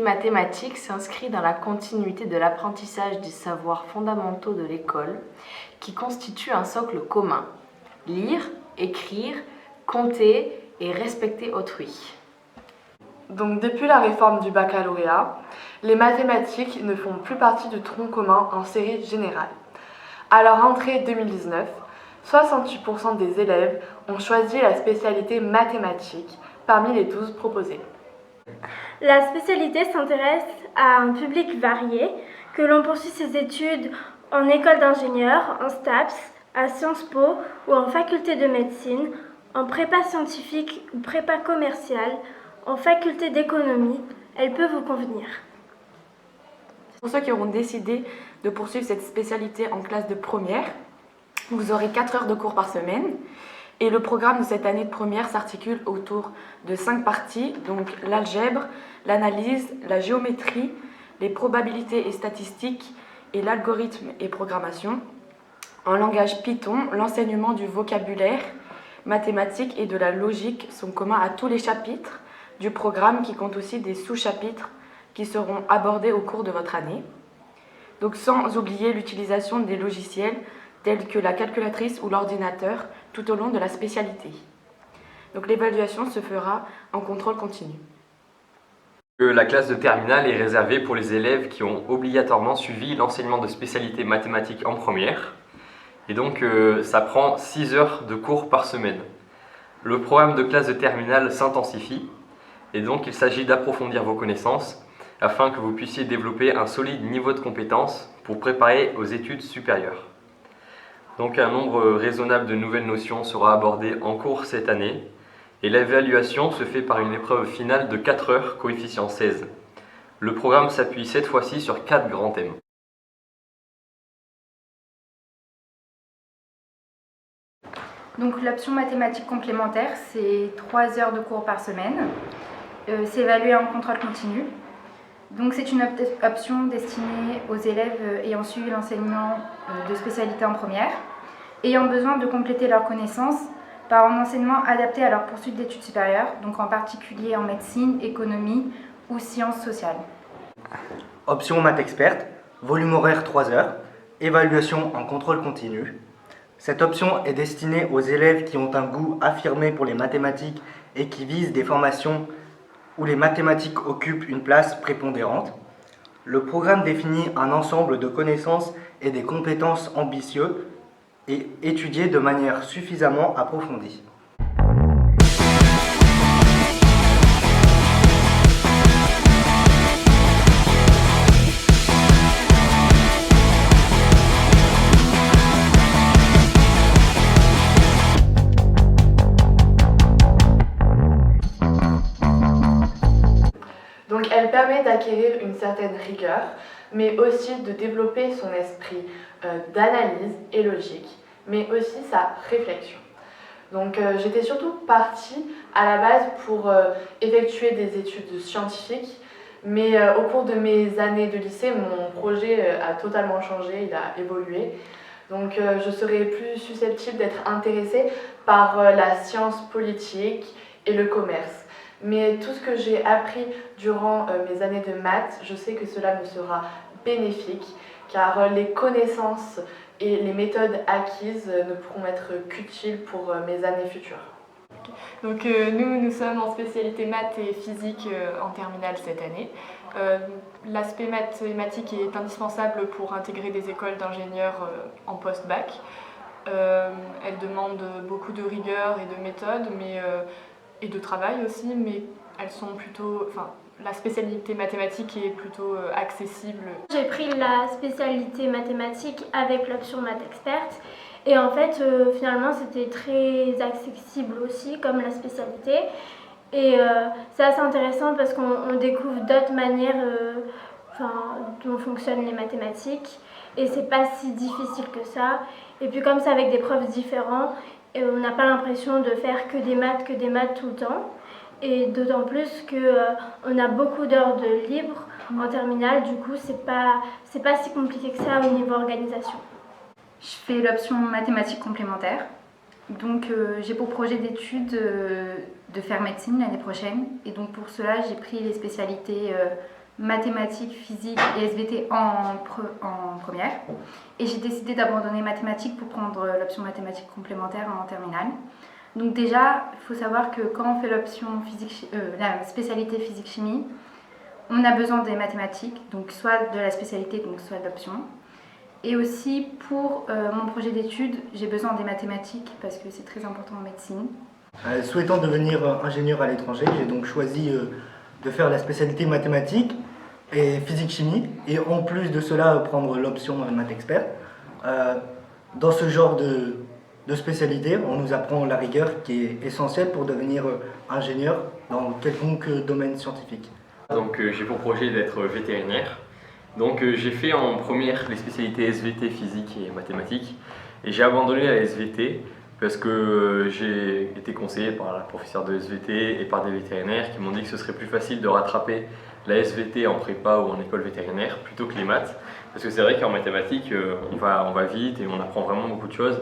mathématiques s'inscrit dans la continuité de l'apprentissage des savoirs fondamentaux de l'école qui constituent un socle commun. Lire, écrire, compter et respecter autrui. Donc depuis la réforme du baccalauréat, les mathématiques ne font plus partie du tronc commun en série générale. À leur entrée 2019, 68% des élèves ont choisi la spécialité mathématiques parmi les 12 proposées. La spécialité s'intéresse à un public varié, que l'on poursuit ses études en école d'ingénieur, en STAPS, à Sciences Po ou en faculté de médecine, en prépa scientifique ou prépa commerciale, en faculté d'économie. Elle peut vous convenir. Pour ceux qui auront décidé de poursuivre cette spécialité en classe de première, vous aurez 4 heures de cours par semaine. Et le programme de cette année de première s'articule autour de 5 parties, donc l'algèbre, l'analyse, la géométrie, les probabilités et statistiques et l'algorithme et programmation. En langage Python, l'enseignement du vocabulaire mathématique et de la logique sont communs à tous les chapitres du programme qui compte aussi des sous-chapitres qui seront abordés au cours de votre année. Donc sans oublier l'utilisation des logiciels tels que la calculatrice ou l'ordinateur tout au long de la spécialité. Donc l'évaluation se fera en contrôle continu. La classe de terminale est réservée pour les élèves qui ont obligatoirement suivi l'enseignement de spécialité mathématiques en première. Et donc ça prend 6 heures de cours par semaine. Le programme de classe de terminale s'intensifie et donc il s'agit d'approfondir vos connaissances afin que vous puissiez développer un solide niveau de compétence pour préparer aux études supérieures. Donc un nombre raisonnable de nouvelles notions sera abordé en cours cette année et l'évaluation se fait par une épreuve finale de 4 heures coefficient 16. Le programme s'appuie cette fois-ci sur 4 grands thèmes. Donc l'option mathématiques complémentaire, c'est 3 heures de cours par semaine. C'est évalué en contrôle continu. Donc c'est une option destinée aux élèves ayant suivi l'enseignement de spécialité en première, ayant besoin de compléter leurs connaissances par un enseignement adapté à leur poursuite d'études supérieures, donc en particulier en médecine, économie ou sciences sociales. Option maths experte, volume horaire 3 heures, évaluation en contrôle continu. Cette option est destinée aux élèves qui ont un goût affirmé pour les mathématiques et qui visent des formations où les mathématiques occupent une place prépondérante. Le programme définit un ensemble de connaissances et des compétences ambitieux et étudiés de manière suffisamment approfondie. Donc elle permet d'acquérir une certaine rigueur, mais aussi de développer son esprit d'analyse et logique, mais aussi sa réflexion. Donc j'étais surtout partie à la base pour effectuer des études scientifiques, mais au cours de mes années de lycée, mon projet a totalement changé, il a évolué. Donc je serais plus susceptible d'être intéressée par la science politique et le commerce. Mais tout ce que j'ai appris durant mes années de maths, je sais que cela me sera bénéfique, car les connaissances et les méthodes acquises ne pourront être qu'utiles pour mes années futures. Donc nous sommes en spécialité maths et physique en terminale cette année. L'aspect mathématique est indispensable pour intégrer des écoles d'ingénieurs en post-bac. Elle demande beaucoup de rigueur et de méthode, et de travail aussi, mais elles sont plutôt, la spécialité mathématique est plutôt accessible. J'ai pris la spécialité mathématique avec l'option maths experte et en fait finalement c'était très accessible aussi comme la spécialité et c'est assez intéressant parce qu'on découvre d'autres manières dont fonctionnent les mathématiques et c'est pas si difficile que ça et puis comme c'est avec des profs différents on n'a pas l'impression de faire que des maths tout le temps. Et d'autant plus qu'on a beaucoup d'heures de libre en terminale, du coup c'est pas si compliqué que ça au niveau organisation. Je fais l'option mathématiques complémentaires. Donc j'ai pour projet d'études de faire médecine l'année prochaine. Et donc pour cela j'ai pris les spécialités mathématiques, physique et SVT en première. Et j'ai décidé d'abandonner mathématiques pour prendre l'option mathématiques complémentaires en terminale. Donc déjà, il faut savoir que quand on fait la spécialité physique-chimie, on a besoin des mathématiques, donc soit de la spécialité, donc soit de l'option. Et aussi pour mon projet d'études, j'ai besoin des mathématiques parce que c'est très important en médecine. Souhaitant devenir ingénieur à l'étranger, j'ai donc choisi de faire la spécialité mathématiques et physique-chimie, et en plus de cela prendre l'option maths expert. Dans ce genre de spécialité, on nous apprend la rigueur qui est essentielle pour devenir ingénieur dans quelconque domaine scientifique. Donc j'ai pour projet d'être vétérinaire. Donc j'ai fait en première les spécialités SVT, physique et mathématiques, et j'ai abandonné la SVT parce que j'ai été conseillé par la professeure de SVT et par des vétérinaires qui m'ont dit que ce serait plus facile de rattraper la SVT en prépa ou en école vétérinaire plutôt que les maths, parce que c'est vrai qu'en mathématiques on va vite et on apprend vraiment beaucoup de choses.